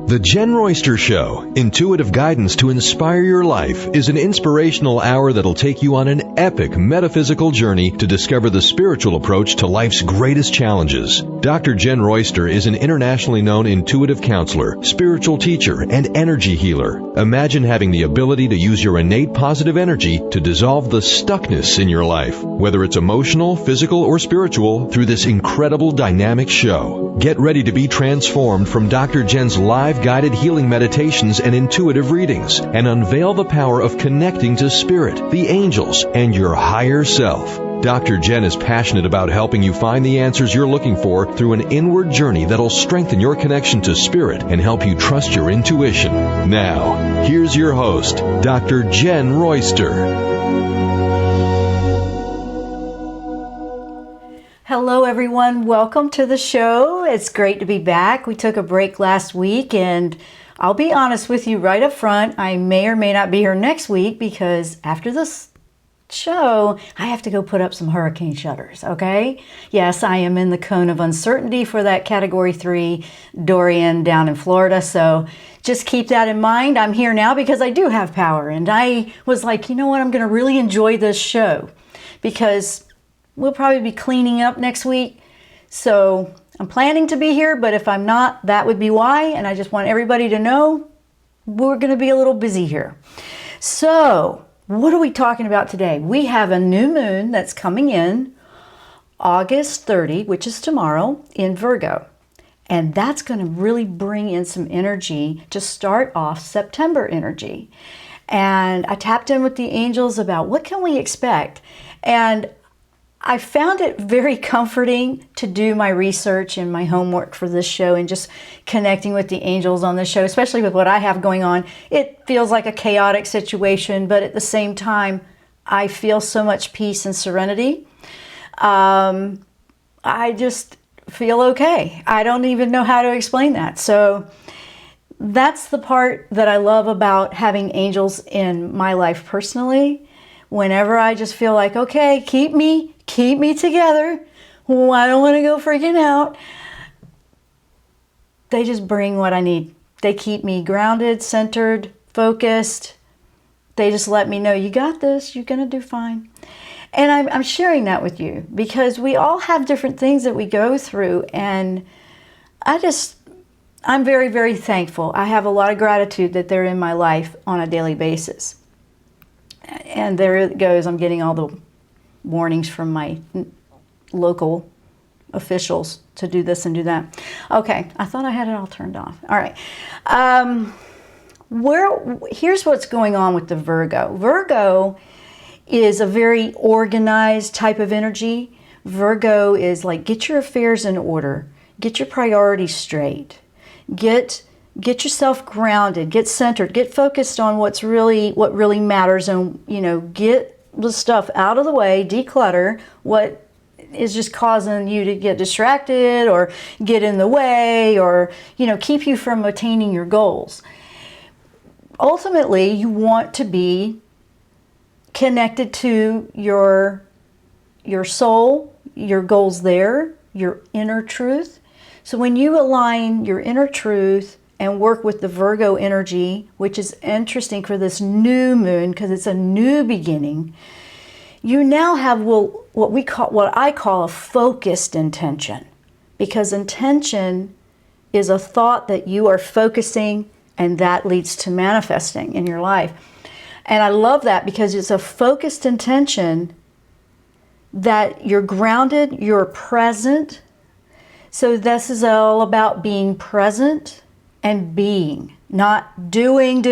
The Jenn Royster Show, intuitive guidance to inspire your life, is an inspirational hour that'll take you on an epic metaphysical journey to discover the spiritual approach to life's greatest challenges. Dr. Jenn Royster is an internationally known intuitive counselor, spiritual teacher, and energy healer. Imagine having the ability to use your innate positive energy to dissolve the stuckness in your life, whether it's emotional, physical, or spiritual, through this incredible dynamic show. Get ready to be transformed from Dr. Jenn's live guided healing meditations and intuitive readings, and unveil the power of connecting to spirit, the angels, and your higher self. Dr. Jenn is passionate about helping you find the answers you're looking for through an inward journey that'll strengthen your connection to spirit and help you trust your intuition. Now, here's your host, Dr. Jenn Royster. Hello everyone, welcome to the show. It's great to be back. We took a break last week, and I'll be honest with you right up front, I may or may not be here next week because after this show, I have to go put up some hurricane shutters, okay? Yes, I am in the cone of uncertainty for that Category 3 Dorian down in Florida, so just keep that in mind. I'm here now because I do have power, and I was like, you know what, I'm going to really enjoy this show because we'll probably be cleaning up next week. So I'm planning to be here, but if I'm not, that would be why. And I just want everybody to know we're going to be a little busy here. So what are we talking about today? We have a new moon that's coming in August 30, which is tomorrow, in Virgo. And that's going to really bring in some energy to start off September energy. And I tapped in with the angels about what can we expect. And I found it very comforting to do my research and my homework for this show and just connecting with the angels on this show, especially with what I have going on. It feels like a chaotic situation, but at the same time, I feel so much peace and serenity. I just feel okay. I don't even know how to explain that. So that's the part that I love about having angels in my life personally. Whenever I just feel like, okay, keep me together. Oh, I don't want to go freaking out. They just bring what I need. They keep me grounded, centered, focused. They just let me know, you got this, you're going to do fine. And I'm sharing that with you because we all have different things that we go through. And I'm very, very thankful. I have a lot of gratitude that they're in my life on a daily basis. And there it goes. I'm getting all the warnings from my local officials to do this and do that. Okay, I thought I had it all turned off. All right. Here's what's going on with the Virgo. Virgo is a very organized type of energy. Virgo is like, get your affairs in order. Get your priorities straight. Get yourself grounded, get centered, get focused on what really matters, and get the stuff out of the way, declutter what is just causing you to get distracted or get in the way or keep you from attaining your goals. Ultimately, you want to be connected to your soul, your goals there, your inner truth. So when you align your inner truth and work with the Virgo energy, which is interesting for this new moon because it's a new beginning, you now have what I call a focused intention, because intention is a thought that you are focusing, and that leads to manifesting in your life. And I love that because it's a focused intention that you're grounded, you're present. So this is all about being present and being, not doing.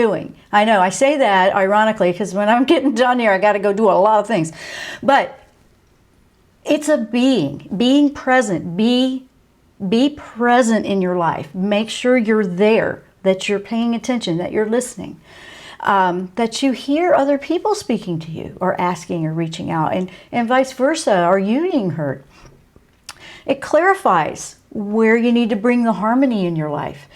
I know I say that ironically because when I'm getting done here, I got to go do a lot of things. But it's a being present. Be present in your life. Make sure you're there, that you're paying attention, that you're listening, that you hear other people speaking to you or asking or reaching out, and vice versa. Are you being heard? It clarifies where you need to bring the harmony in your life.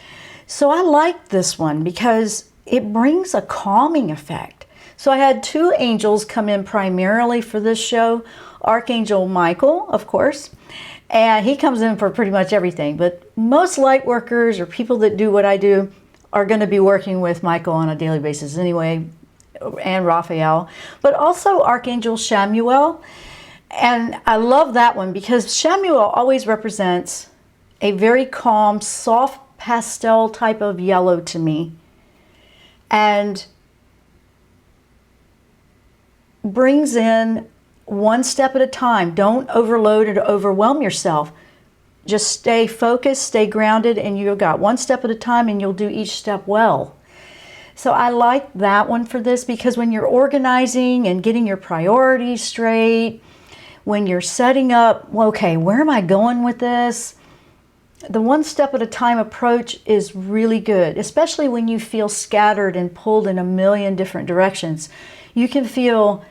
So I like this one because it brings a calming effect. So I had two angels come in primarily for this show. Archangel Michael, of course, and he comes in for pretty much everything. But most light workers or people that do what I do, are going to be working with Michael on a daily basis anyway, and Raphael, but also Archangel Chamuel. And I love that one because Chamuel always represents a very calm, soft pastel type of yellow to me. And brings in one step at a time. Don't overload or overwhelm yourself. Just stay focused, stay grounded, and you've got one step at a time and you'll do each step well. So I like that one for this because when you're organizing and getting your priorities straight, when you're setting up, well, okay, where am I going with this? The one step at a time approach is really good, especially when you feel scattered and pulled in a million different directions. You can feel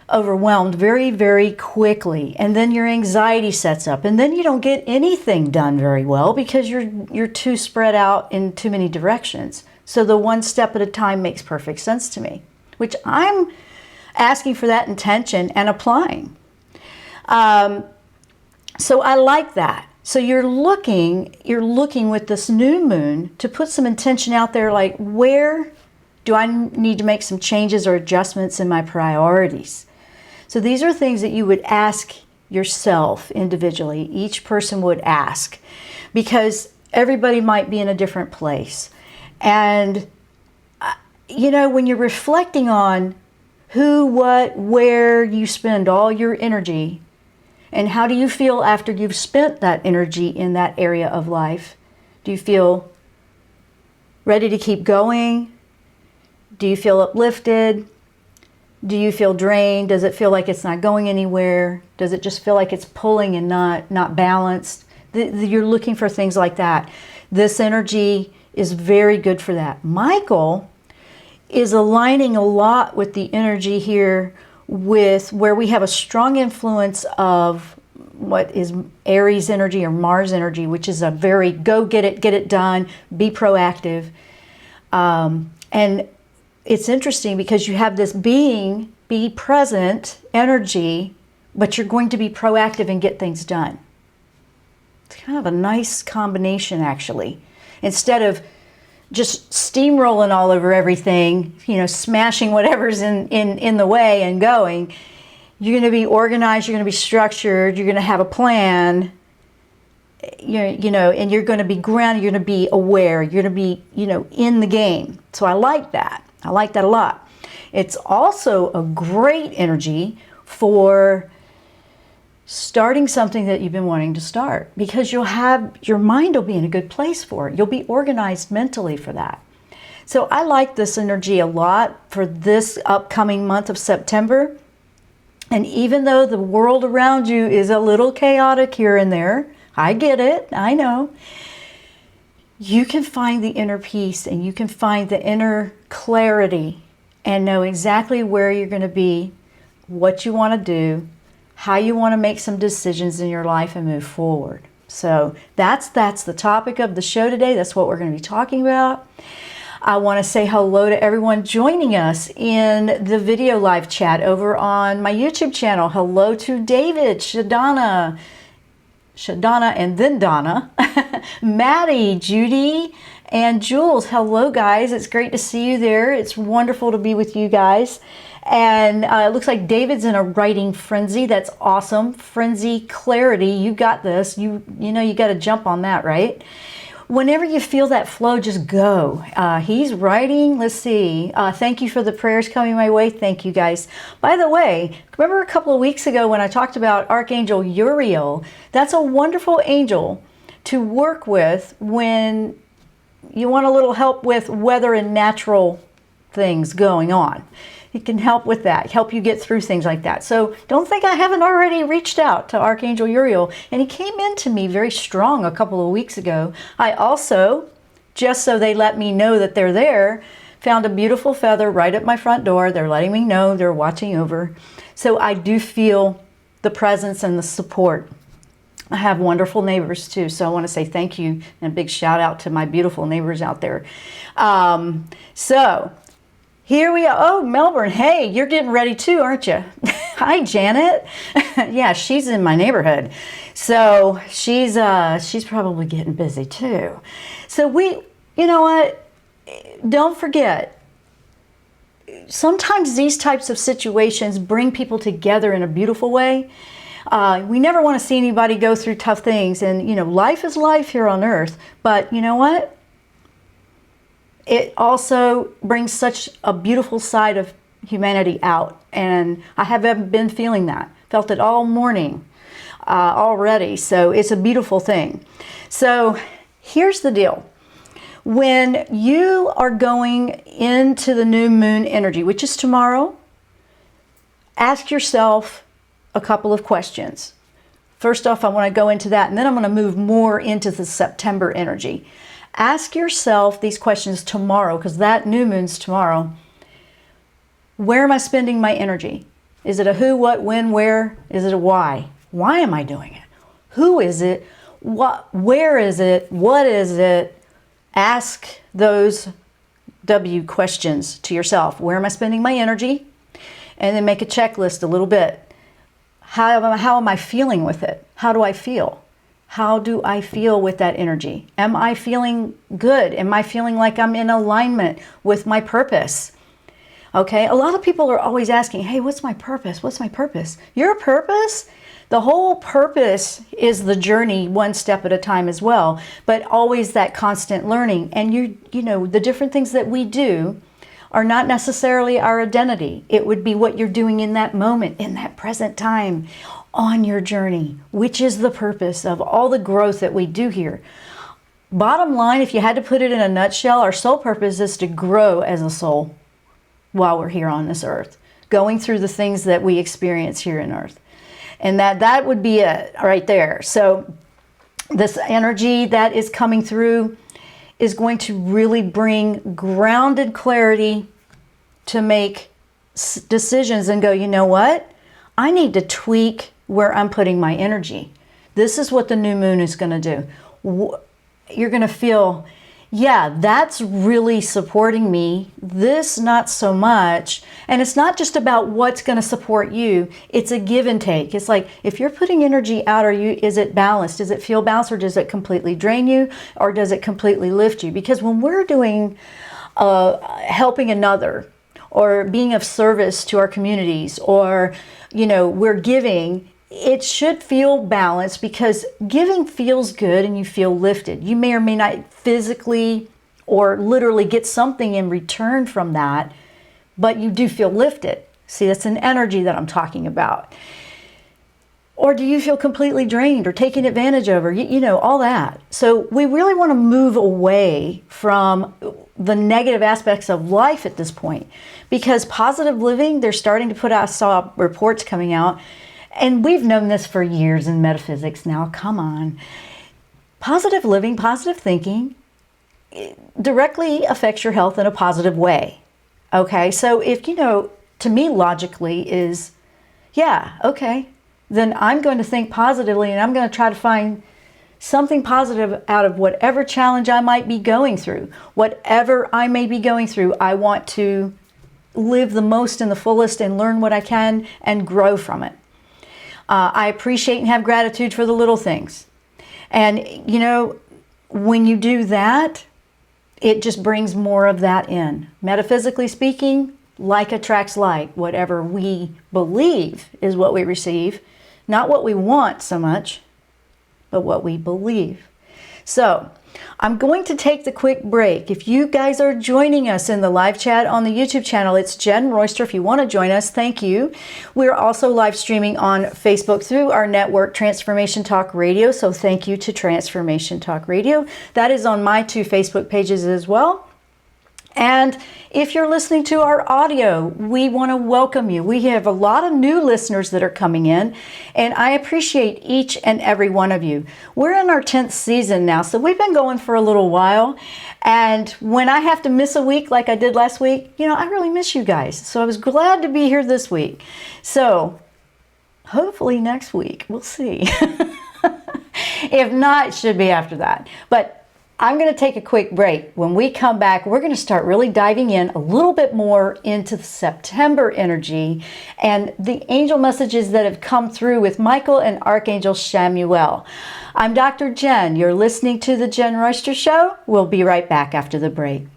overwhelmed very, very quickly, and then your anxiety sets up, and then you don't get anything done very well because you're too spread out in too many directions. So the one step at a time makes perfect sense to me, which I'm asking for that intention and applying. So I like that. So you're looking with this new moon to put some intention out there, like where do I need to make some changes or adjustments in my priorities? So these are things that you would ask yourself individually. Each person would ask because everybody might be in a different place. And, you know, when you're reflecting on who, what, where you spend all your energy, and how do you feel after you've spent that energy in that area of life? Do you feel ready to keep going? Do you feel uplifted? Do you feel drained? Does it feel like it's not going anywhere? Does it just feel like it's pulling and not balanced? You're looking for things like that. This energy is very good for that. Michael is aligning a lot with the energy here with where we have a strong influence of what is Aries energy or Mars energy, which is a very go get it done, be proactive. And it's interesting because you have this be present energy, but you're going to be proactive and get things done. It's kind of a nice combination, actually. Instead of just steamrolling all over everything, you know, smashing whatever's in the way and going, you're going to be organized, you're going to be structured, you're going to have a plan, you know, and you're going to be grounded, you're going to be aware, you're going to be, you know, in the game. So I like that. I like that a lot. It's also a great energy for starting something that you've been wanting to start because your mind will be in a good place for it. You'll be organized mentally for that. So I like this energy a lot for this upcoming month of September. And even though the world around you is a little chaotic here and there, I get it, I know, you can find the inner peace and you can find the inner clarity and know exactly where you're going to be, what you want to do, how you want to make some decisions in your life and move forward. So that's the topic of the show today. That's what we're going to be talking about. I want to say hello to everyone joining us in the video live chat over on my YouTube channel. Hello to David, Shadana, and then Donna, Maddie, Judy, and Jules. Hello, guys. It's great to see you there. It's wonderful to be with you guys. And it looks like David's in a writing frenzy. That's awesome. Frenzy clarity. You got this. You know you got to jump on that, right? Whenever you feel that flow, just go. He's writing. Let's see. Thank you for the prayers coming my way. Thank you, guys. By the way, remember a couple of weeks ago when I talked about Archangel Uriel? That's a wonderful angel to work with when you want a little help with weather and natural things going on. It can help with that, help you get through things like that. So don't think I haven't already reached out to Archangel Uriel. And he came into me very strong a couple of weeks ago. I also, just so they let me know that they're there, found a beautiful feather right at my front door. They're letting me know they're watching over. So I do feel the presence and the support. I have wonderful neighbors too, so I want to say thank you and a big shout out to my beautiful neighbors out there. So here we are. Oh, Melbourne, hey, you're getting ready too, aren't you? Hi, Janet. Yeah, she's in my neighborhood. So she's probably getting busy too. So you know what? don't forget, sometimes these types of situations bring people together in a beautiful way. We never want to see anybody go through tough things, and life is life here on earth, but you know what? It also brings such a beautiful side of humanity out, and I have been feeling that. Felt it all morning already, so it's a beautiful thing. So here's the deal. When you are going into the new moon energy, which is tomorrow, ask yourself a couple of questions. First off, I want to go into that, and then I'm going to move more into the September energy. Ask yourself these questions tomorrow, because that new moon's tomorrow. Where am I spending my energy? Is it a who, what, when, where? Is it a why? Why am I doing it? Who is it? What? Where is it? What is it? Ask those W questions to yourself. Where am I spending my energy? And then make a checklist a little bit. How am I feeling with it? How do I feel? How do I feel with that energy? Am I feeling good? Am I feeling like I'm in alignment with my purpose? Okay, a lot of people are always asking, hey, what's my purpose? What's my purpose? Your purpose? The whole purpose is the journey one step at a time as well, but always that constant learning. And the different things that we do are not necessarily our identity. It would be what you're doing in that moment, in that present time, on your journey, which is the purpose of all the growth that we do here. Bottom line, if you had to put it in a nutshell, our sole purpose is to grow as a soul while we're here on this earth, going through the things that we experience here on earth. And that would be it right there. So this energy that is coming through is going to really bring grounded clarity to make decisions and go, you know what? I need to tweak where I'm putting my energy. This is what the new moon is going to do. You're going to feel, yeah, that's really supporting me. This, not so much. And it's not just about what's going to support you. It's a give and take. It's like, if you're putting energy out, is it balanced? Does it feel balanced, or does it completely drain you? Or does it completely lift you? Because when we're doing helping another, or being of service to our communities, or, we're giving, it should feel balanced, because giving feels good and you feel lifted. You may or may not physically or literally get something in return from that, but you do feel lifted. See, that's an energy that I'm talking about. Or do you feel completely drained or taken advantage of, or, all that. So we really want to move away from the negative aspects of life at this point, because positive living, they're starting to put out, I saw reports coming out, and we've known this for years in metaphysics now, come on. Positive living, positive thinking, directly affects your health in a positive way. Okay, so if, to me logically is, yeah, okay, then I'm going to think positively, and I'm going to try to find something positive out of whatever challenge I might be going through. Whatever I may be going through, I want to live the most and the fullest and learn what I can and grow from it. I appreciate and have gratitude for the little things. And, when you do that, it just brings more of that in. Metaphysically speaking, like attracts like. Whatever we believe is what we receive. Not what we want so much, but what we believe. So, I'm going to take the quick break. If you guys are joining us in the live chat on the YouTube channel, it's Jenn Royster. If you want to join us, thank you. We're also live streaming on Facebook through our network, Transformation Talk Radio. So thank you to Transformation Talk Radio. That is on my 2 Facebook pages as well. And if you're listening to our audio, we want to welcome you. We have a lot of new listeners that are coming in, and I appreciate each and every one of you. We're in our 10th season now, so we've been going for a little while. And when I have to miss a week like I did last week, I really miss you guys. So I was glad to be here this week. So hopefully next week, we'll see. If not, it should be after that. But I'm going to take a quick break. When we come back, we're going to start really diving in a little bit more into the September energy and the angel messages that have come through with Michael and Archangel Chamuel. I'm Dr. Jenn. You're listening to the Jenn Royster Show. We'll be right back after the break.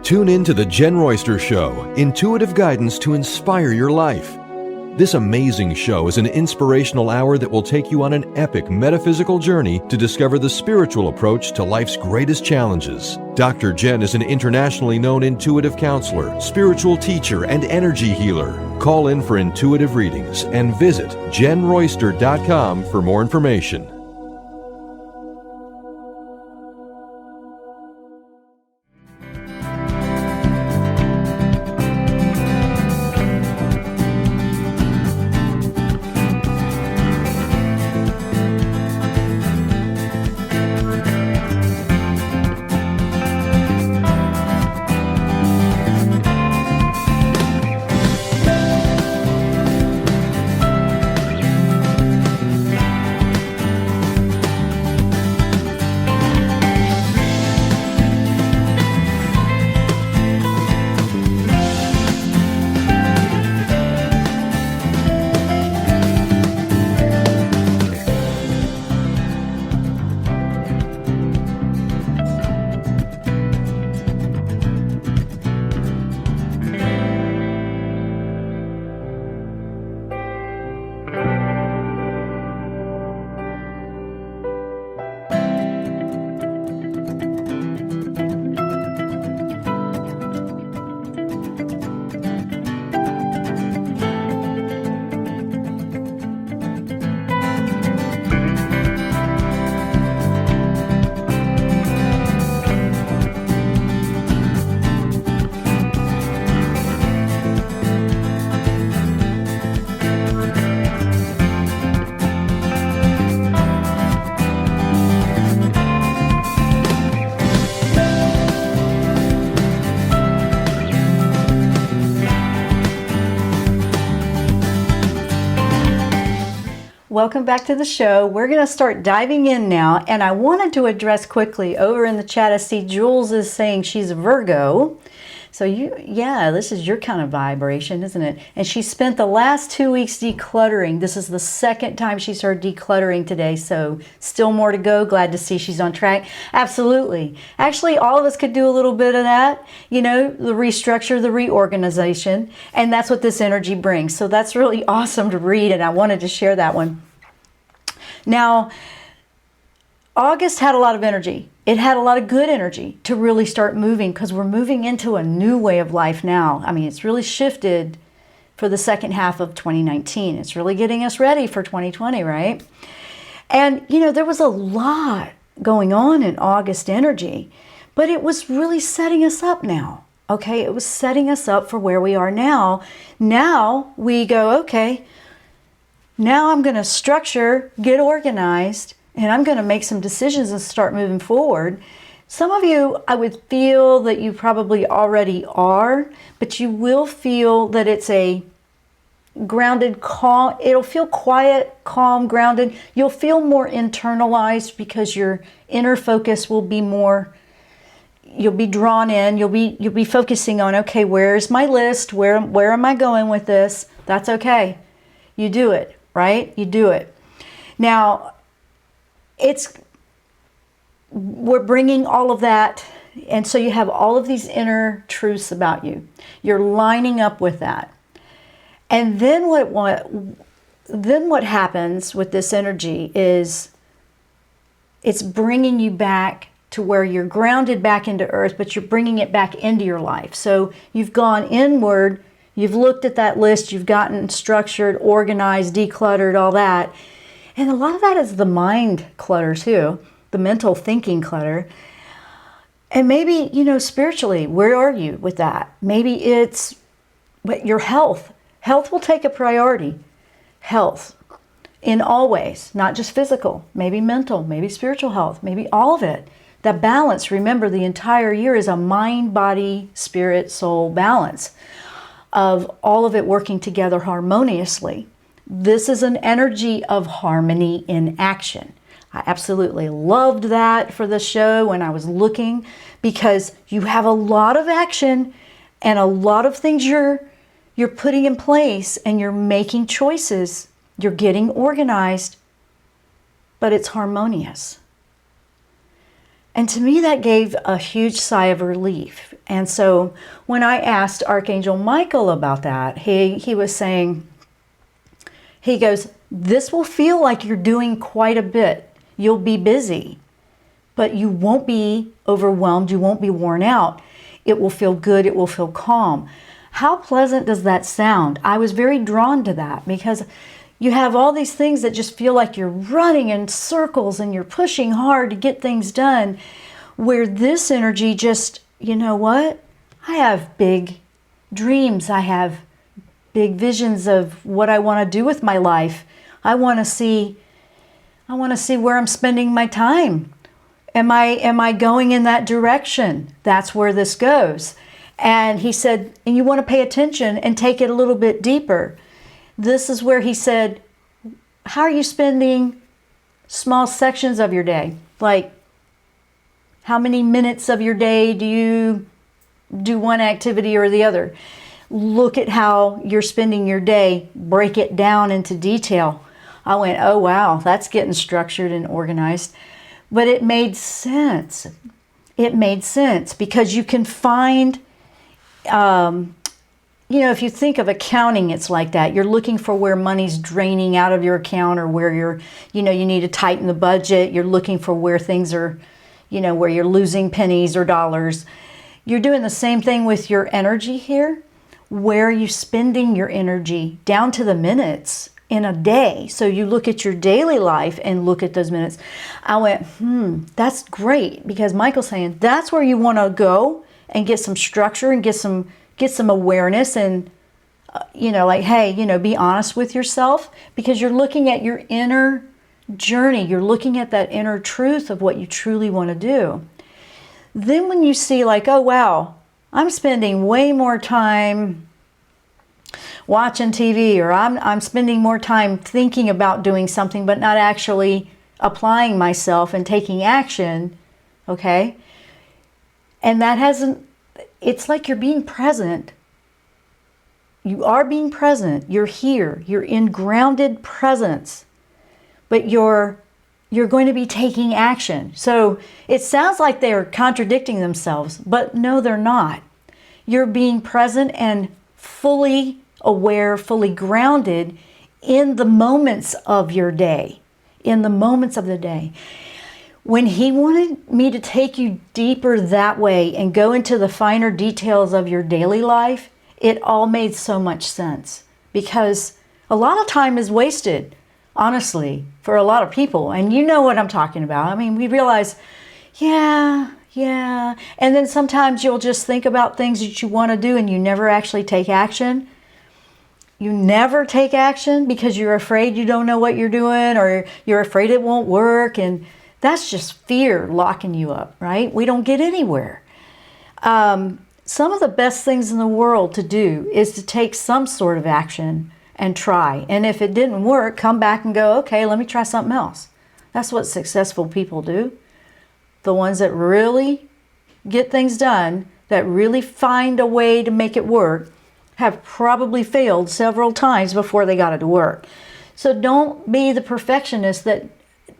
Tune in to the Jenn Royster Show, intuitive guidance to inspire your life. This amazing show is an inspirational hour that will take you on an epic metaphysical journey to discover the spiritual approach to life's greatest challenges. Dr. Jenn is an internationally known intuitive counselor, spiritual teacher, and energy healer. Call in for intuitive readings and visit JennRoyster.com for more information. Welcome back to the show. We're going to start diving in now, and I wanted to address quickly over in the chat. I see Jules is saying she's a Virgo. So this is your kind of vibration, isn't it? And she spent the last 2 weeks decluttering. This is the second time she started decluttering today, so still more to go. Glad to see she's on track. Absolutely. Actually, all of us could do a little bit of that, the restructure, the reorganization, and that's what this energy brings. So that's really awesome to read, and I wanted to share that one. Now, August had a lot of energy. It had a lot of good energy to really start moving, because we're moving into a new way of life now. I mean, it's really shifted for the second half of 2019. It's really getting us ready for 2020, right? And, there was a lot going on in August energy, but it was really setting us up now. Okay, it was setting us up for where we are now. Now we go, okay, now I'm going to structure, get organized, and I'm going to make some decisions and start moving forward. Some of you, I would feel that you probably already are, but you will feel that it's a grounded, calm. It'll feel quiet, calm, grounded. You'll feel more internalized because your inner focus will be more, you'll be drawn in. You'll be focusing on, okay, where's my list? Where am I going with this? That's okay. You do it, right? You do it. Now, we're bringing all of that, and so you have all of these inner truths about you. You're lining up with that. And then what happens with this energy is it's bringing you back to where you're grounded back into earth, but you're bringing it back into your life. So you've gone inward, you've looked at that list, you've gotten structured, organized, decluttered, all that. And a lot of that is the mind clutter too, the mental thinking clutter. And maybe, spiritually, where are you with that? Maybe it's your health. Health will take a priority. Health in all ways, not just physical, maybe mental, maybe spiritual health, maybe all of it. The balance, remember, the entire year is a mind, body, spirit, soul balance of all of it working together harmoniously. This is an energy of harmony in action. I absolutely loved that for the show when I was looking, because you have a lot of action and a lot of things you're putting in place, and you're making choices. You're getting organized, but it's harmonious. And to me, that gave a huge sigh of relief. And so when I asked Archangel Michael about that, he was saying, he goes, this will feel like you're doing quite a bit. You'll be busy, but you won't be overwhelmed. You won't be worn out. It will feel good. It will feel calm. How pleasant does that sound? I was very drawn to that because you have all these things that just feel like you're running in circles and you're pushing hard to get things done, where this energy just, you know what? I have big dreams. I have big visions of what I want to do with my life. I want to see where I'm spending my time. Am I going in that direction? That's where this goes. And he said, and you want to pay attention and take it a little bit deeper. This is where he said, how are you spending small sections of your day? Like, how many minutes of your day do you do one activity or the other? Look at how you're spending your day. Break it down into detail. I went, oh, wow, that's getting structured and organized. But it made sense. It made sense because you can find, if you think of accounting, it's like that. You're looking for where money's draining out of your account or where you need to tighten the budget. You're looking for where things are, where you're losing pennies or dollars. You're doing the same thing with your energy here. Where are you spending your energy down to the minutes in a day? So you look at your daily life and look at those minutes. I went, that's great, because Michael's saying that's where you want to go and get some structure and get some awareness and, be honest with yourself, because you're looking at your inner journey. You're looking at that inner truth of what you truly want to do. Then when you see like, oh, wow, I'm spending way more time watching TV, or I'm spending more time thinking about doing something but not actually applying myself and taking action, okay? And it's like you're being present. You are being present. You're here. You're in grounded presence. But you're going to be taking action. So it sounds like they're contradicting themselves, but no, they're not. You're being present and fully aware, fully grounded in the moments of your day, in the moments of the day. When he wanted me to take you deeper that way and go into the finer details of your daily life, it all made so much sense, because a lot of time is wasted, honestly, for a lot of people. And you know what I'm talking about. I mean, we realize, yeah. And then sometimes you'll just think about things that you want to do and you never actually take action. You never take action because you're afraid you don't know what you're doing, or you're afraid it won't work. And that's just fear locking you up, right? We don't get anywhere. Some of the best things in the world to do is to take some sort of action and try. And if it didn't work, come back and go, okay, let me try something else. That's what successful people do. The ones that really get things done, that really find a way to make it work, have probably failed several times before they got it to work. So don't be the perfectionist that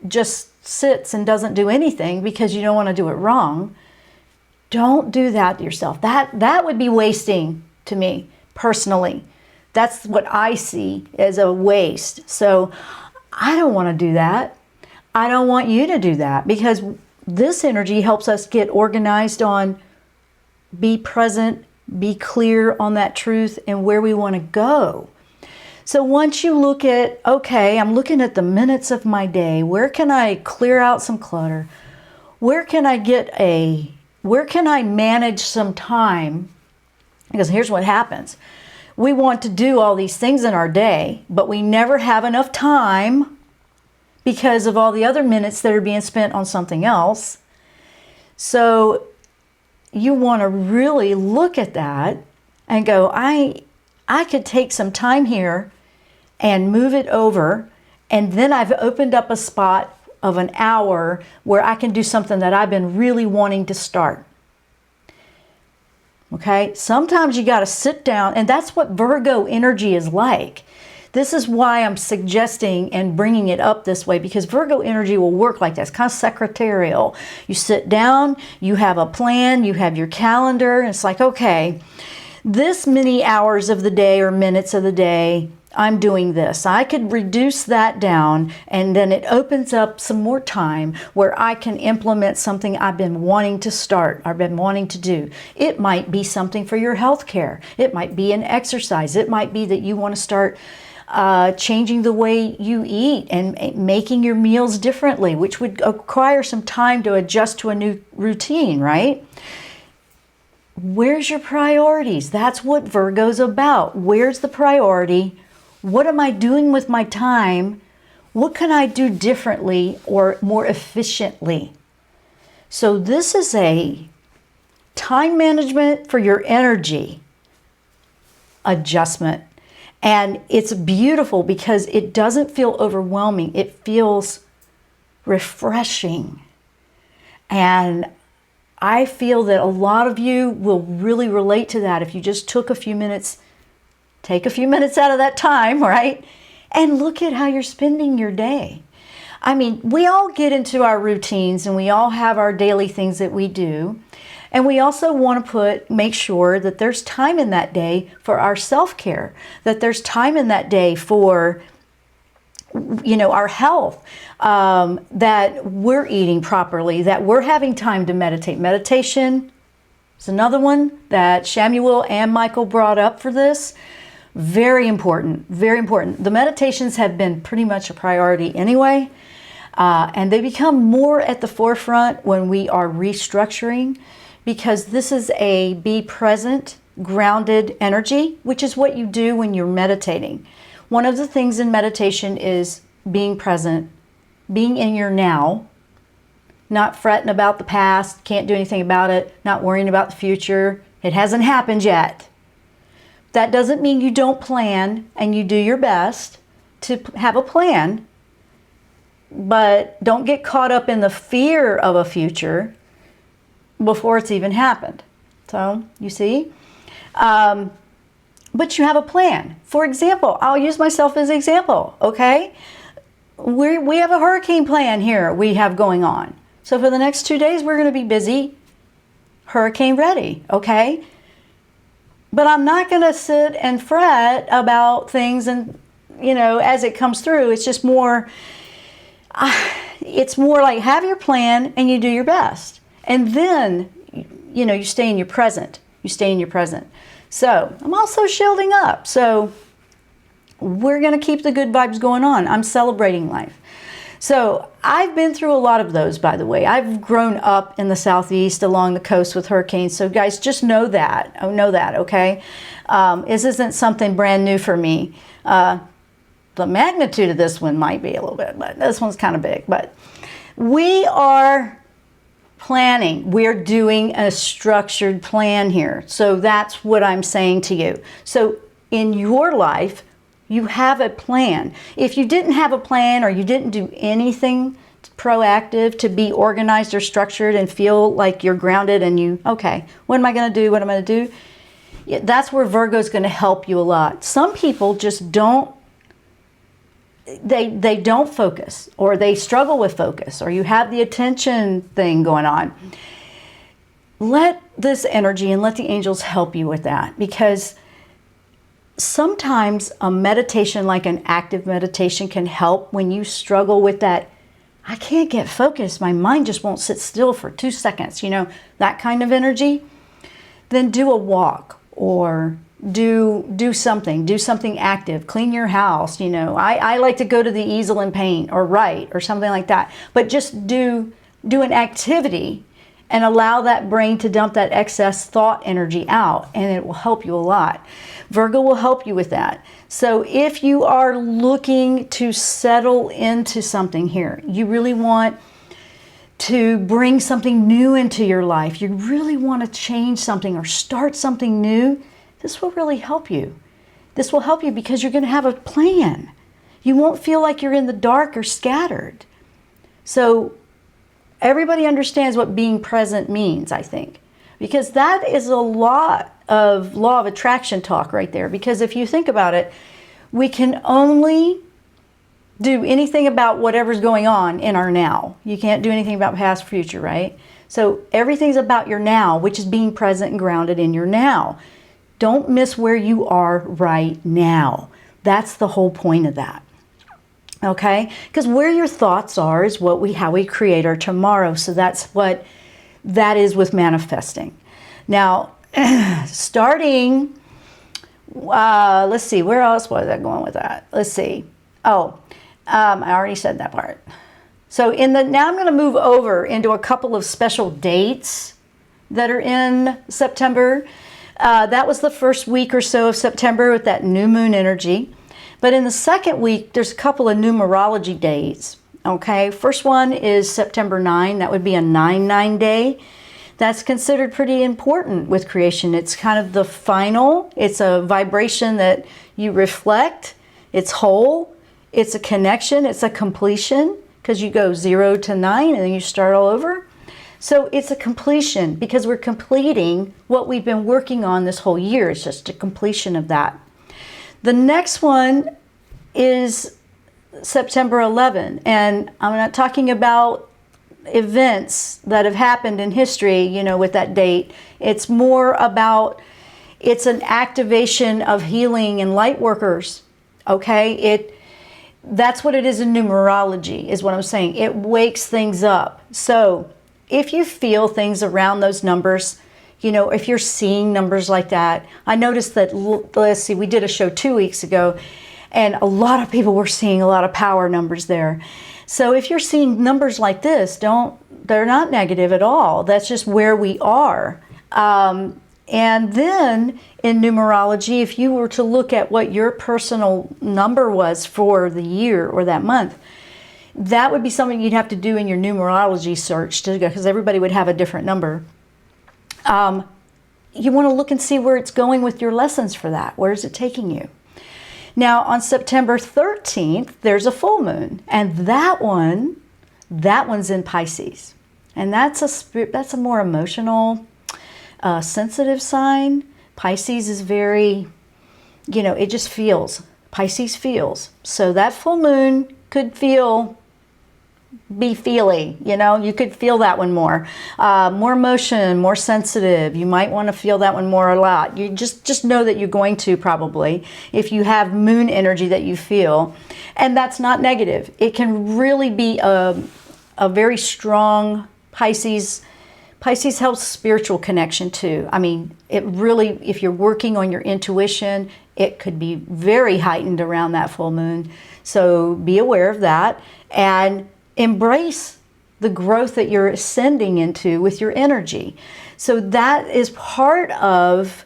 just sits and doesn't do anything because you don't want to do it wrong. Don't do that to yourself. That would be wasting to me, personally. That's what I see as a waste. So I don't want to do that. I don't want you to do that, because this energy helps us get organized on, be present, be clear on that truth and where we want to go. So once you look at, okay, I'm looking at the minutes of my day. Where can I clear out some clutter? Where can I manage some time? Because here's what happens. We want to do all these things in our day, but we never have enough time because of all the other minutes that are being spent on something else. So you want to really look at that and go, I could take some time here and move it over, and then I've opened up a spot of an hour where I can do something that I've been really wanting to start. Okay? Sometimes you got to sit down, and that's what Virgo energy is like. This is why I'm suggesting and bringing it up this way, because Virgo energy will work like that. It's kind of secretarial. You sit down, you have a plan, you have your calendar, and it's like, okay, this many hours of the day or minutes of the day, I'm doing this. I could reduce that down, and then it opens up some more time where I can implement something I've been wanting to start, I've been wanting to do. It might be something for your health care. It might be an exercise. It might be that you want to start changing the way you eat and making your meals differently, which would require some time to adjust to a new routine, right? Where's your priorities? That's what Virgo's about. Where's the priority? What am I doing with my time? What can I do differently or more efficiently? So this is a time management for your energy adjustment. And it's beautiful because it doesn't feel overwhelming. It feels refreshing. And I feel that a lot of you will really relate to that if you just took a few minutes. Take a few minutes out of that time, right? And look at how you're spending your day. I mean, we all get into our routines and we all have our daily things that we do. And we also want to make sure that there's time in that day for our self-care, that there's time in that day for, our health, that we're eating properly, that we're having time to meditate. Meditation is another one that Shamuel and Michael brought up for this. Very important, very important. The meditations have been pretty much a priority anyway, and they become more at the forefront when we are restructuring, because this is a be present, grounded energy, which is what you do when you're meditating. One of the things in meditation is being present, being in your now, not fretting about the past, can't do anything about it, not worrying about the future. It hasn't happened yet. That doesn't mean you don't plan and you do your best to have a plan, but don't get caught up in the fear of a future before it's even happened. So, you see? But you have a plan. For example, I'll use myself as an example, okay? We have a hurricane plan here we have going on. So for the next 2 days, we're going to be busy hurricane ready, okay? But I'm not going to sit and fret about things and, as it comes through. It's just more, it's more like have your plan and you do your best. And then, you stay in your present. You stay in your present. So I'm also shielding up. So we're going to keep the good vibes going on. I'm celebrating life. So I've been through a lot of those, by the way. I've grown up in the Southeast along the coast with hurricanes. So guys, just know that. Okay? This isn't something brand new for me. The magnitude of this one might be a little bit, but this one's kind of big. But we are planning. We're doing a structured plan here. So that's what I'm saying to you. So in your life, you have a plan. If you didn't have a plan or you didn't do anything proactive to be organized or structured and feel like you're grounded and okay, what am I going to do? What am I going to do? Yeah, that's where Virgo's going to help you a lot. Some people just don't, they don't focus, or they struggle with focus, or you have the attention thing going on. Let this energy and let the angels help you with that, because sometimes a meditation like an active meditation can help when you struggle with that. I can't get focused. My mind just won't sit still for 2 seconds, that kind of energy. Then do a walk or do something active. Clean your house. I like to go to the easel and paint or write or something like that. But just do an activity and allow that brain to dump that excess thought energy out, and it will help you a lot. Virgo will help you with that. So if you are looking to settle into something here, you really want to bring something new into your life, you really want to change something or start something new, this will really help you. This will help you because you're going to have a plan. You won't feel like you're in the dark or scattered. So everybody understands what being present means, I think, because that is a lot of law of attraction talk right there. Because if you think about it, We can only do anything about whatever's going on in our now. You can't do anything about past, future, right? So everything's about your now, which is being present and grounded in your now. Don't miss where you are right now. That's the whole point of that. Okay? Because where your thoughts are is how we create our tomorrow. So that's what that is with manifesting. Now, starting, let's see, where else was I going with that? Let's see. I already said that part. So now I'm going to move over into a couple of special dates that are in September. That was the first week or so of September with that new moon energy. But in the second week, there's a couple of numerology days. Okay, first one is September 9. That would be a 9/9 day. That's considered pretty important with creation. It's kind of the final. It's a vibration that you reflect. It's whole. It's a connection. It's a completion, because you go 0 to 9 and then you start all over. So it's a completion because we're completing what we've been working on this whole year. It's just a completion of that. The next one is September 11, and I'm not talking about events that have happened in history, with that date. It's more about, it's an activation of healing and light workers. Okay, that's what it is in numerology, is what I'm saying. It wakes things up. So if you feel things around those numbers, if you're seeing numbers like that, I noticed that, let's see, we did a show 2 weeks ago, and a lot of people were seeing a lot of power numbers there. So if you're seeing numbers like this, they're not negative at all. That's just where we are. And then in numerology, if you were to look at what your personal number was for the year or that month, that would be something you'd have to do in your numerology search, because everybody would have a different number. You want to look and see where it's going with your lessons for that. Where is it taking you? Now, on September 13th, there's a full moon, and that one's in Pisces. And that's a more emotional, sensitive sign. Pisces is very, it just feels. Pisces feels. So that full moon could be feely, you could feel that one more. More emotion, more sensitive. You might want to feel that one more a lot. You just know that you're going to, probably, if you have moon energy that you feel. And that's not negative. It can really be a very strong Pisces. Pisces helps spiritual connection too. I mean, it really, if you're working on your intuition, it could be very heightened around that full moon. So be aware of that and embrace the growth that you're ascending into with your energy. So that is part of,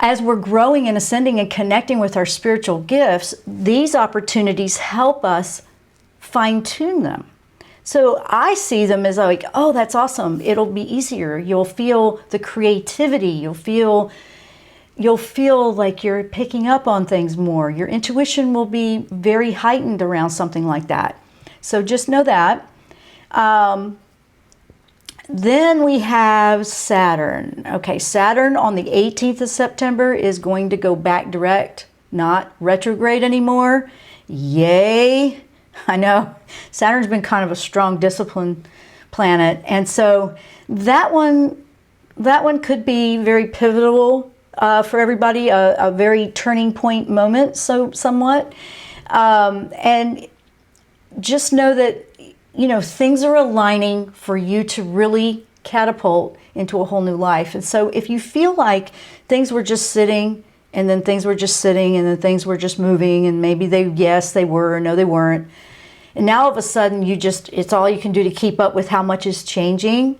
as we're growing and ascending and connecting with our spiritual gifts, these opportunities help us fine-tune them. So I see them as like, oh, that's awesome. It'll be easier. You'll feel the creativity. You'll feel like you're picking up on things more. Your intuition will be very heightened around something like that. So just know that. Then we have Saturn. Okay, Saturn on the 18th of September is going to go back direct, not retrograde anymore. Yay! I know Saturn's been kind of a strong discipline planet, and so that one could be very pivotal for everybody, a very turning point moment, so somewhat. And just know that things are aligning for you to really catapult into a whole new life. And so if you feel like things were just sitting, and then things were just sitting, and then things were just moving, and maybe they were, or no, they weren't. And now all of a sudden it's all you can do to keep up with how much is changing.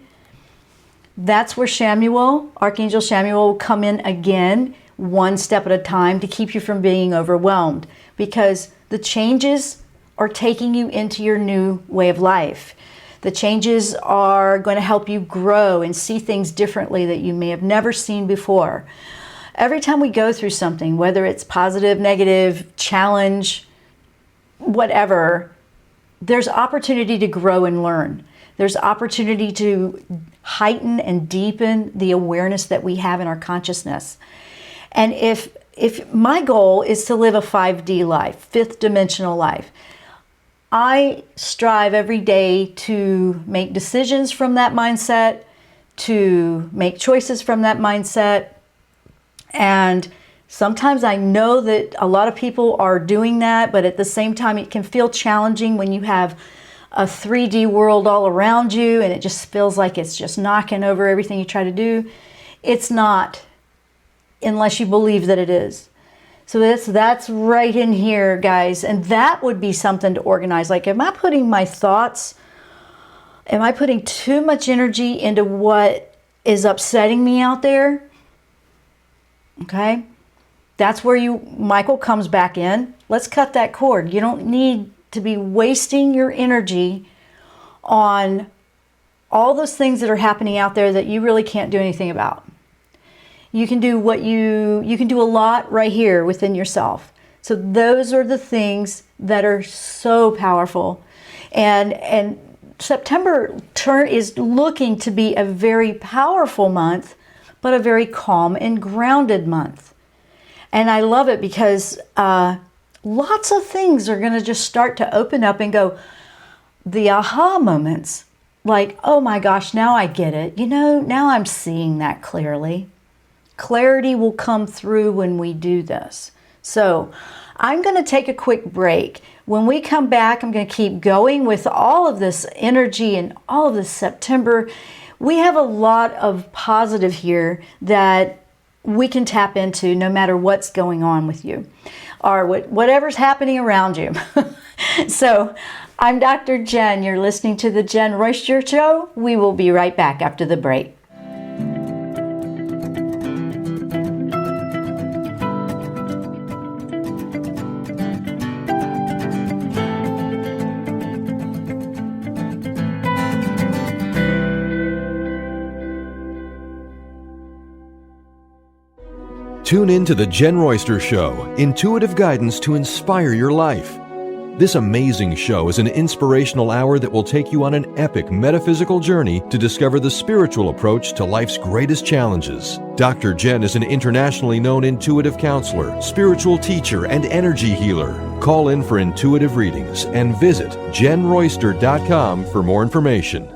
That's where Archangel Chamuel will come in again, one step at a time, to keep you from being overwhelmed, because the changes are taking you into your new way of life. The changes are going to help you grow and see things differently that you may have never seen before. Every time we go through something, whether it's positive, negative, challenge, whatever, there's opportunity to grow and learn. There's opportunity to heighten and deepen the awareness that we have in our consciousness. And if if my goal is to live a 5D life, fifth dimensional life, I strive every day to make decisions from that mindset, to make choices from that mindset. And sometimes I know that a lot of people are doing that, but at the same time, it can feel challenging when you have a 3D world all around you and it just feels like it's just knocking over everything you try to do. It's not, unless you believe that it is. So that's right in here, guys. And that would be something to organize. Like, am I putting my thoughts, am I putting too much energy into what is upsetting me out there? Okay. That's where Michael comes back in. Let's cut that cord. You don't need to be wasting your energy on all those things that are happening out there that you really can't do anything about. You can do you can do a lot right here within yourself. So those are the things that are so powerful. And September is looking to be a very powerful month, but a very calm and grounded month. And I love it because lots of things are going to just start to open up and go, the aha moments, like, oh my gosh, now I get it. Now I'm seeing that clearly. Clarity will come through when we do this. So I'm going to take a quick break. When we come back, I'm going to keep going with all of this energy and all of this September. We have a lot of positive here that we can tap into no matter what's going on with you or whatever's happening around you. So I'm Dr. Jenn. You're listening to the Jenn Royster Show. We will be right back after the break. Tune in to the Jenn Royster Show, intuitive guidance to inspire your life. This amazing show is an inspirational hour that will take you on an epic metaphysical journey to discover the spiritual approach to life's greatest challenges. Dr. Jenn is an internationally known intuitive counselor, spiritual teacher, and energy healer. Call in for intuitive readings and visit JennRoyster.com for more information.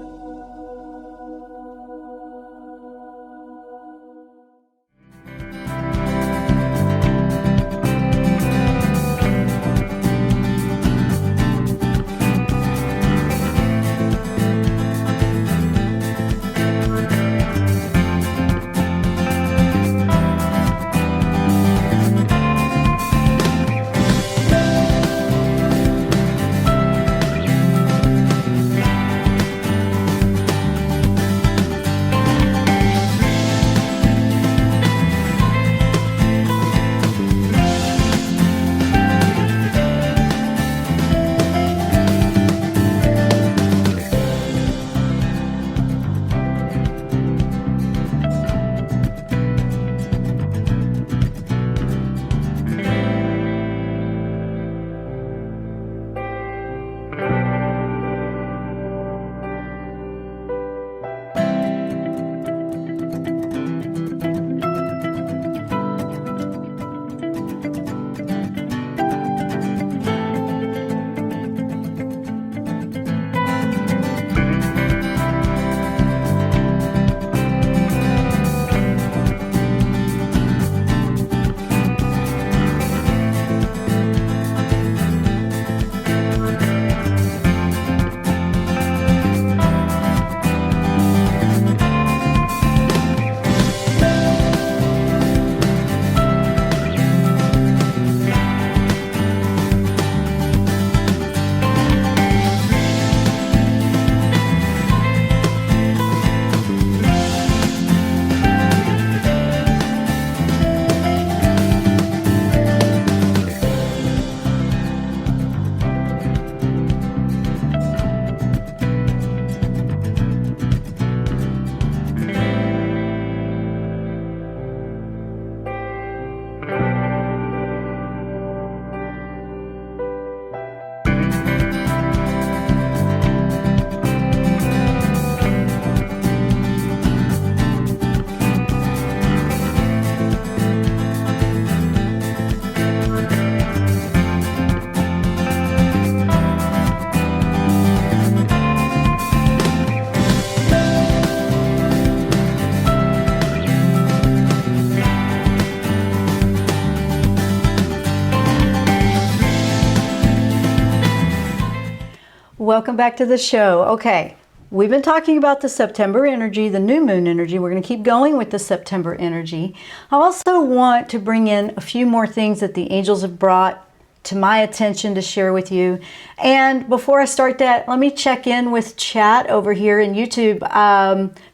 Welcome back to the show. Okay, we've been talking about the September energy, the new moon energy. We're going to keep going with the September energy. I also want to bring in a few more things that the angels have brought to my attention to share with you. And before I start that, let me check in with chat over here in YouTube.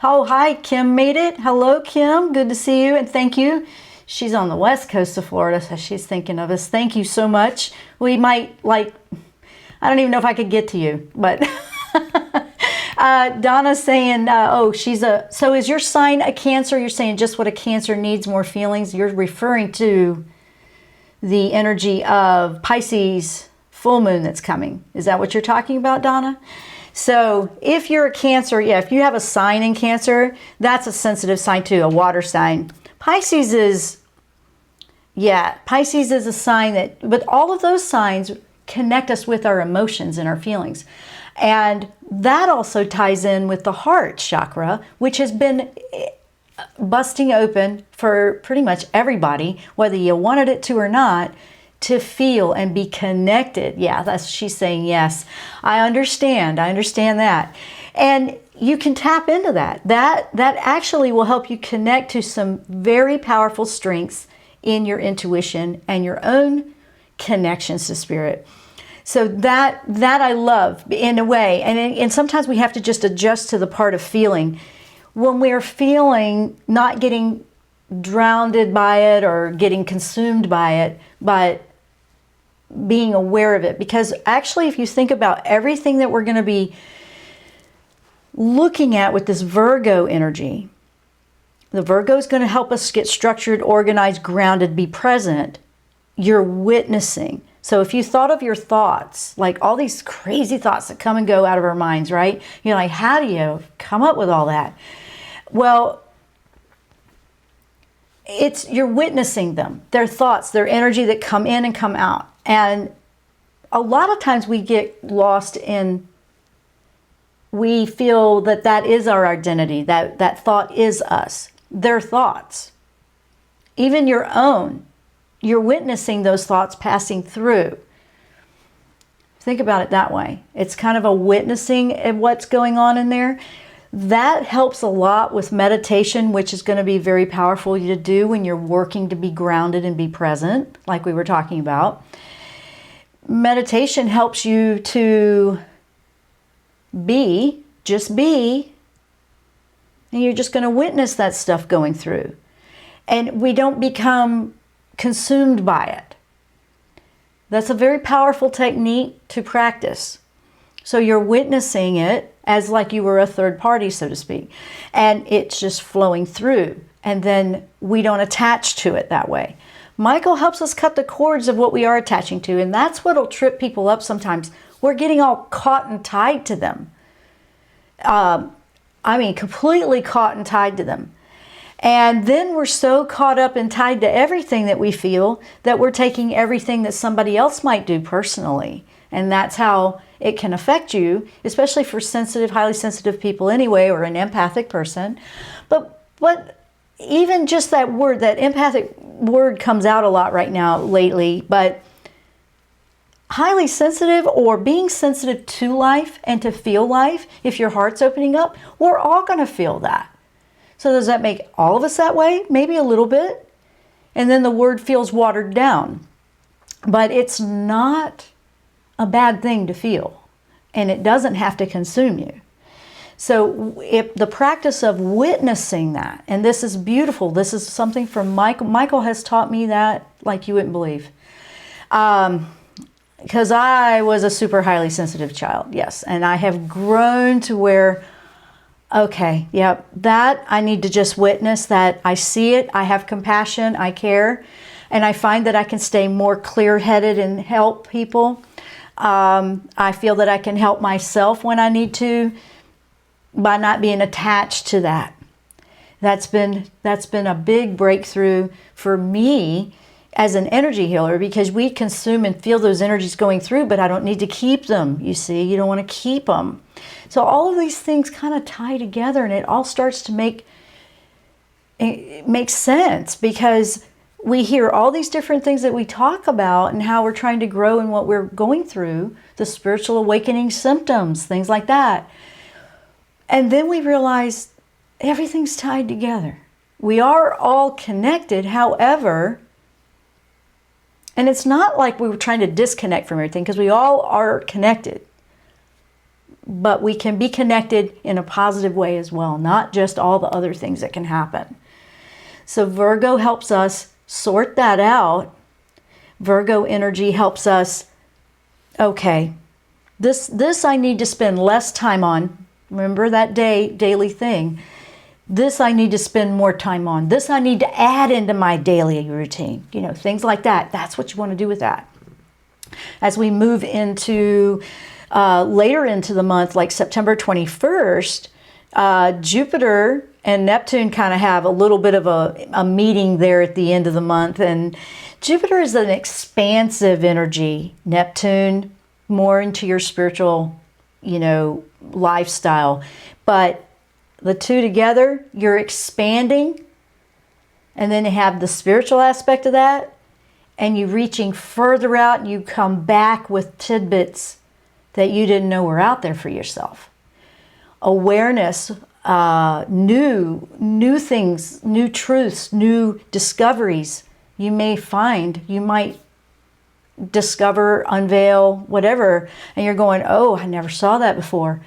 Oh, hi, Kim made it. Hello, Kim. Good to see you, and thank you. She's on the west coast of Florida, so she's thinking of us. Thank you so much. We might, I don't even know if I could get to you, but Donna's saying, so is your sign a Cancer? You're saying just what a Cancer needs, more feelings. You're referring to the energy of Pisces full moon that's coming. Is that what you're talking about, Donna? So if you're a Cancer, if you have a sign in Cancer, that's a sensitive sign too, a water sign. Pisces is a sign but all of those signs connect us with our emotions and our feelings. And that also ties in with the heart chakra, which has been busting open for pretty much everybody, whether you wanted it to or not, to feel and be connected. Yeah, she's saying yes. I understand that. And you can tap into that. That actually will help you connect to some very powerful strengths in your intuition and your own connections to spirit. So that I love in a way. And sometimes we have to just adjust to the part of feeling. When we're feeling, not getting drowned by it or getting consumed by it, but being aware of it. Because actually, if you think about everything that we're going to be looking at with this Virgo energy, the Virgo is going to help us get structured, organized, grounded, be present. You're witnessing. So if you thought of your thoughts, like all these crazy thoughts that come and go out of our minds, right? You're like, how do you come up with all that? Well, you're witnessing them, their thoughts, their energy that come in and come out. And a lot of times we get lost in, we feel that is our identity, that thought is us, their thoughts, even your own. You're witnessing those thoughts passing through. Think about it that way. It's kind of a witnessing of what's going on in there. That helps a lot with meditation, which is going to be very powerful to do when you're working to be grounded and be present, like we were talking about. Meditation helps you to just be, and you're just going to witness that stuff going through. And we don't become consumed by it. That's a very powerful technique to practice. So you're witnessing it as like you were a third party, so to speak, and it's just flowing through, and then we don't attach to it that way. Michael helps us cut the cords of what we are attaching to, and that's what'll trip people up sometimes. We're getting all caught and tied to them. Completely caught and tied to them. And then we're so caught up and tied to everything that we feel that we're taking everything that somebody else might do personally. And that's how it can affect you, especially for sensitive, highly sensitive people anyway, or an empathic person. But even just that word, that empathic word comes out a lot right now lately, but highly sensitive or being sensitive to life and to feel life, if your heart's opening up, we're all going to feel that. So does that make all of us that way? Maybe a little bit. And then the word feels watered down. But it's not a bad thing to feel. And it doesn't have to consume you. So if the practice of witnessing that, and this is beautiful, this is something from Michael. Michael has taught me that like you wouldn't believe. Because I was a super highly sensitive child, yes. And I have grown to where, okay, yep, that I need to just witness that. I see it, I have compassion, I care, and I find that I can stay more clear-headed and help people. I feel that I can help myself when I need to by not being attached to that. That's been a big breakthrough for me as an energy healer, because we consume and feel those energies going through, but I don't need to keep them, you see. You don't want to keep them. So all of these things kind of tie together, and it all starts to make sense, because we hear all these different things that we talk about and how we're trying to grow in what we're going through, the spiritual awakening symptoms, things like that. And then we realize everything's tied together. We are all connected, however, and it's not like we were trying to disconnect from everything, because we all are connected. But we can be connected in a positive way as well, not just all the other things that can happen. So Virgo helps us sort that out. Virgo energy helps us, okay, this I need to spend less time on. Remember that daily thing. This I need to spend more time on. This I need to add into my daily routine. You know, things like that. That's what you want to do with that. As we move into later into the month, like September 21st, Jupiter and Neptune kind of have a little bit of a meeting there at the end of the month. And Jupiter is an expansive energy. Neptune, more into your spiritual, lifestyle. But the two together, you're expanding. And then you have the spiritual aspect of that. And you're reaching further out, and you come back with tidbits that you didn't know were out there for yourself. Awareness, new things, new truths, new discoveries you may find, you might discover, unveil, whatever, and you're going, oh, I never saw that before.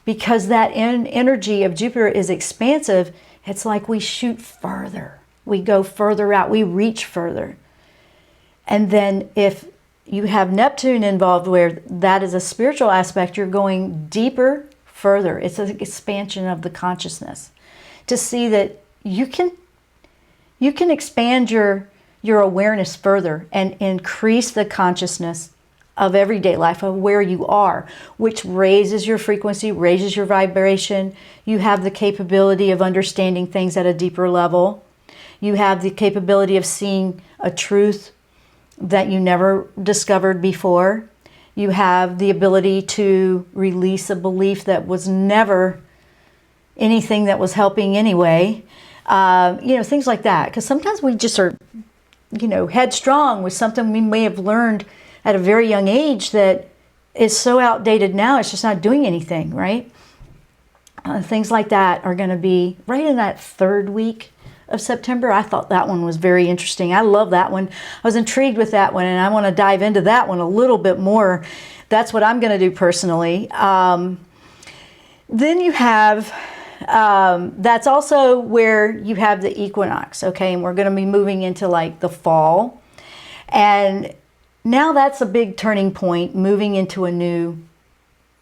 Because that energy of Jupiter is expansive, it's like we shoot further. We go further out, we reach further. And then if you have Neptune involved, where that is a spiritual aspect, you're going deeper, further. It's an expansion of the consciousness to see that you can expand your awareness further and increase the consciousness of everyday life, of where you are, which raises your frequency, raises your vibration. You have the capability of understanding things at a deeper level. You have the capability of seeing a truth that you never discovered before. You have the ability to release a belief that was never anything that was helping anyway. Things like that. Because sometimes we just are, headstrong with something we may have learned at a very young age that is so outdated now, it's just not doing anything, right? Things like that are going to be right in that third week of September. I thought that one was very interesting. I love that one. I was intrigued with that one, and I want to dive into that one a little bit more. That's what I'm going to do personally. Then you have, that's also where you have the equinox, okay? And we're going to be moving into like the fall. And now that's a big turning point, moving into a new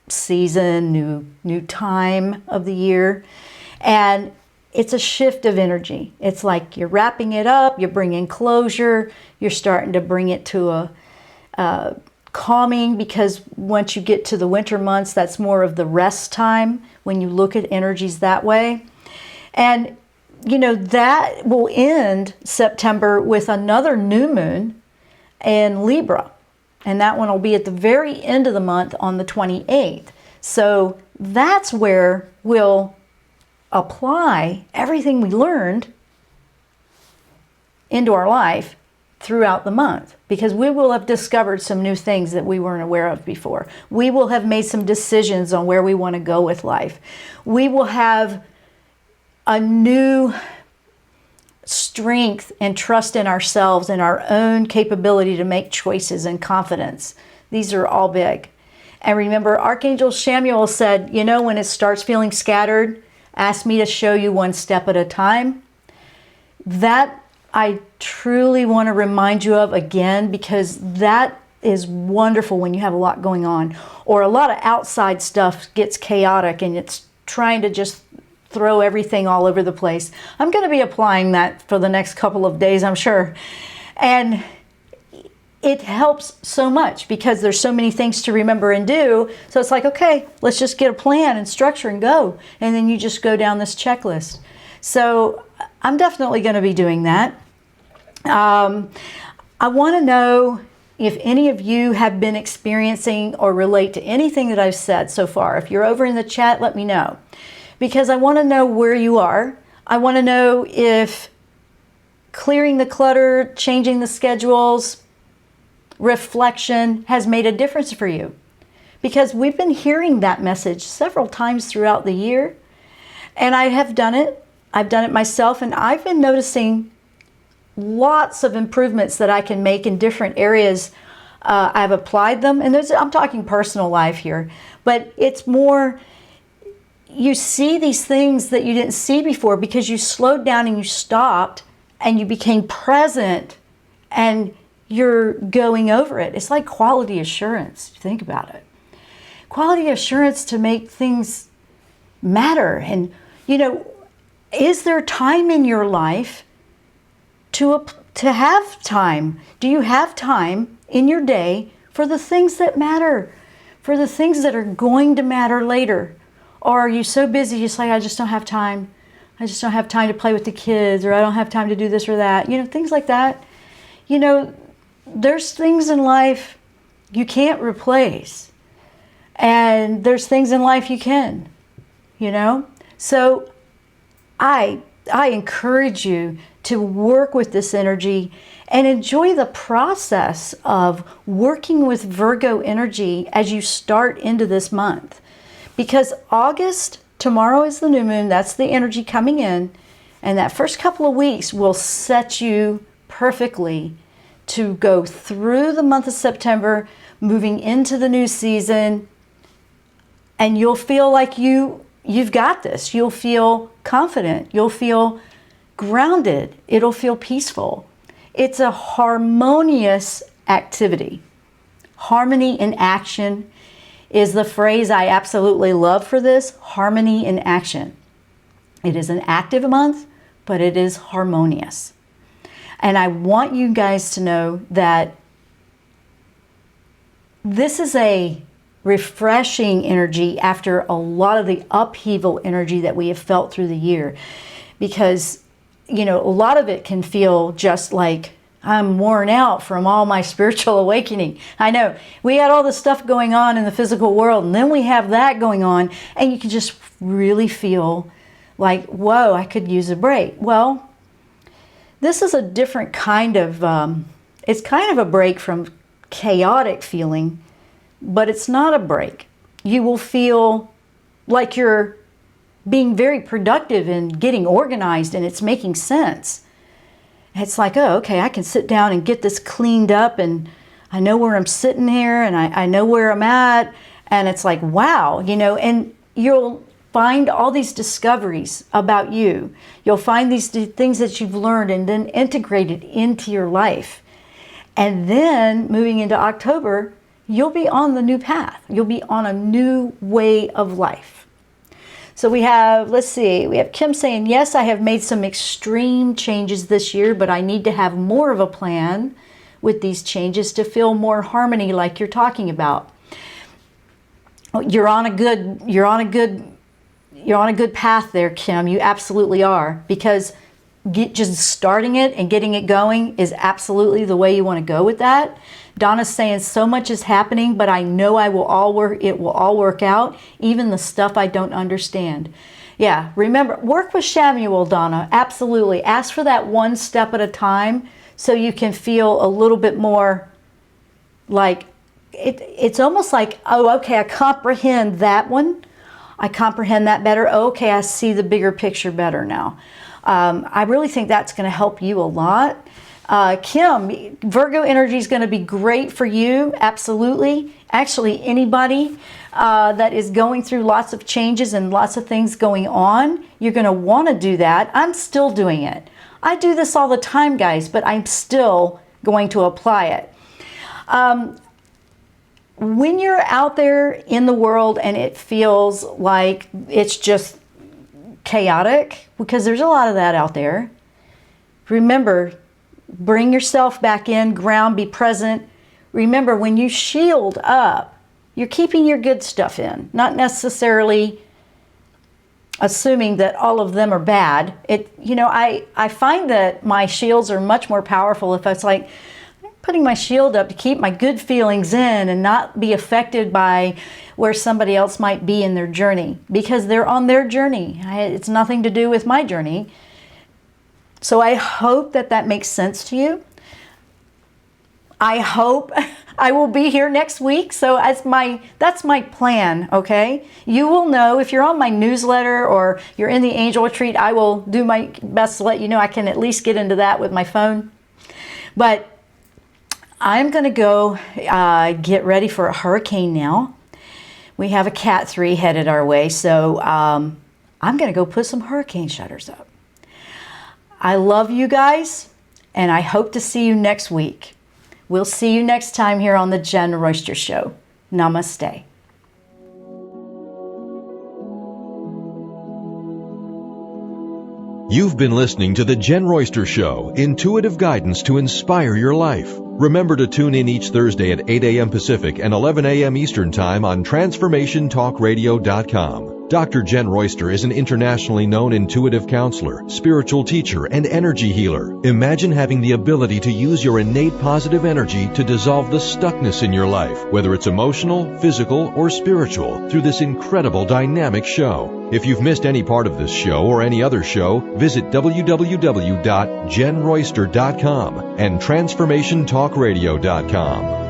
season, new time of the year. And it's a shift of energy. It's like you're wrapping it up, you're bringing closure, you're starting to bring it to a calming, because once you get to the winter months, that's more of the rest time when you look at energies that way. And, that will end September with another new moon in Libra. And that one will be at the very end of the month on the 28th. So that's where we'll apply everything we learned into our life throughout the month, because we will have discovered some new things that we weren't aware of before. We will have made some decisions on where we want to go with life. We will have a new strength and trust in ourselves and our own capability to make choices and confidence. These are all big. And remember, Archangel Samuel said, when it starts feeling scattered, ask me to show you one step at a time. That I truly want to remind you of again, because that is wonderful when you have a lot going on, or a lot of outside stuff gets chaotic and it's trying to just throw everything all over the place. I'm going to be applying that for the next couple of days, I'm sure. And it helps so much because there's so many things to remember and do. So it's like, okay, let's just get a plan and structure and go. And then you just go down this checklist. So I'm definitely going to be doing that. I want to know if any of you have been experiencing or relate to anything that I've said so far. If you're over in the chat, let me know. Because I want to know where you are. I want to know if clearing the clutter, changing the schedules, reflection has made a difference for you. Because we've been hearing that message several times throughout the year. And I have done it. I've done it myself, and I've been noticing lots of improvements that I can make in different areas. I've applied them, and I'm talking personal life here, but it's more, you see these things that you didn't see before because you slowed down and you stopped and you became present and you're going over it. It's like quality assurance. Think about it. Quality assurance to make things matter. And, you know, is there time in your life to have time? Do you have time in your day for the things that matter, for the things that are going to matter later? Or are you so busy, you say, I just don't have time. I just don't have time to play with the kids, or I don't have time to do this or that. You know, things like that. You know, there's things in life you can't replace. And there's things in life you can, you know? So I encourage you to work with this energy and enjoy the process of working with Virgo energy as you start into this month. Because August, tomorrow is the new moon, that's the energy coming in, and that first couple of weeks will set you perfectly to go through the month of September, moving into the new season, and you'll feel like you've got this. You'll feel confident. You'll feel grounded. It'll feel peaceful. It's a harmonious activity. Harmony in action is the phrase I absolutely love for this. Harmony in action. It is an active month, but it is harmonious. And I want you guys to know that this is a refreshing energy after a lot of the upheaval energy that we have felt through the year. Because, you know, a lot of it can feel just like I'm worn out from all my spiritual awakening. I know, we had all this stuff going on in the physical world, and then we have that going on, and you can just really feel like, whoa, I could use a break. Well, this is a different kind of, it's kind of a break from chaotic feeling, but it's not a break. You will feel like you're being very productive and getting organized and it's making sense. It's like, oh, okay, I can sit down and get this cleaned up, and I know where I'm sitting here, and I know where I'm at, and it's like, wow, you know, and you'll find all these discoveries about you. You'll find these things that you've learned and then integrate it into your life. And then moving into October, you'll be on the new path. You'll be on a new way of life. So we have, let's see, we have Kim saying, yes, I have made some extreme changes this year, but I need to have more of a plan with these changes to feel more harmony like you're talking about. You're on a good path there, Kim. You absolutely are, because just starting it and getting it going is absolutely the way you want to go with that. Donna's saying so much is happening, but I know it will all work out, even the stuff I don't understand. Yeah, remember, work with Samuel, Donna. Absolutely. Ask for that one step at a time so you can feel a little bit more like, it's almost like, oh, okay, I comprehend that one. I comprehend that better. Okay, I see the bigger picture better now. I really think that's going to help you a lot. Kim, Virgo energy is going to be great for you. Absolutely. Actually, anybody that is going through lots of changes and lots of things going on, you're going to want to do that. I'm still doing it. I do this all the time, guys, but I'm still going to apply it. When you're out there in the world and it feels like it's just chaotic, because there's a lot of that out there, remember, bring yourself back in, ground, be present. Remember, when you shield up, you're keeping your good stuff in, not necessarily assuming that all of them are bad. I find that my shields are much more powerful if it's like putting my shield up to keep my good feelings in and not be affected by where somebody else might be in their journey, because they're on their journey. It's nothing to do with my journey. So I hope that makes sense to you. I hope I will be here next week. So that's my plan, okay? You will know if you're on my newsletter or you're in the angel retreat. I will do my best to let you know. I can at least get into that with my phone. But I'm going to go get ready for a hurricane now. We have a Cat 3 headed our way, so I'm going to go put some hurricane shutters up. I love you guys, and I hope to see you next week. We'll see you next time here on the Jenn Royster Show. Namaste. You've been listening to the Jenn Royster Show, intuitive guidance to inspire your life. Remember to tune in each Thursday at 8 a.m. Pacific and 11 a.m. Eastern Time on TransformationTalkRadio.com. Dr. Jenn Royster is an internationally known intuitive counselor, spiritual teacher, and energy healer. Imagine having the ability to use your innate positive energy to dissolve the stuckness in your life, whether it's emotional, physical, or spiritual, through this incredible dynamic show. If you've missed any part of this show or any other show, visit www.JennRoyster.com and TransformationTalkRadio.com.